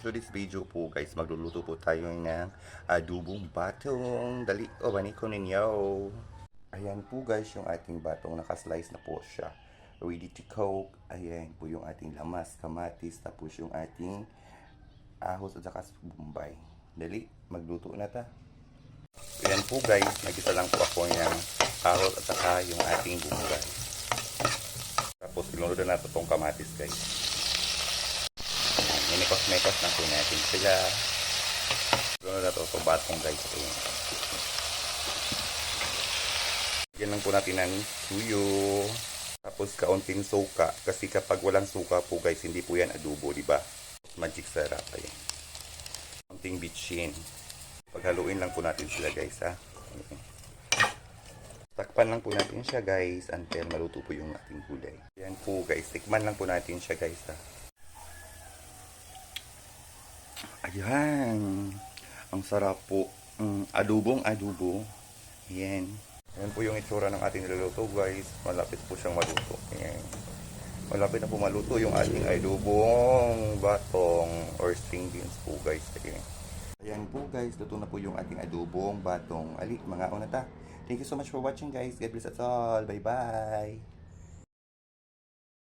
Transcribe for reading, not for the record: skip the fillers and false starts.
to this video po guys, magluluto po tayo ng adubong batong. Dali, bani ko ninyo. Ayan po guys, yung ating batong nakaslice na po siya. Ready to cook. Ayan po yung ating lamas, kamatis, tapos yung ating ahos at saka bombay. Dali, magluto na ta. Ayan po guys, nagisa lang po ako ng ahos at saka yung ating bombay. Tapos pinunod na natin itong kamatis guys. Minikos-mekos na po natin sila. Pinunod na ito itong batong guys. Lagyan lang po natin ng suyo. Tapos kaunting suka. Kasi kapag walang suka po guys, hindi po yan adobo, diba? Magic sarap. Ayan. Kaunting bitchin. Paghaluin lang po natin sila guys ha. Ayan. Takpan lang po natin siya guys until maluto po yung ating gulay. Ayan po guys, tikman lang po natin siya guys ha. Ayan. Ang sarap po. Adobong adobo. Ayan. Ayan po yung itsura ng ating niluluto guys. Malapit po siyang maluto. Ayan. Malapit na po maluto yung ating adobong batong or string beans po guys. Ayan. Ayan po guys, luto na po yung ating adobong batong. Ali, mga una ta. Thank you so much for watching guys. God bless us all. Bye bye.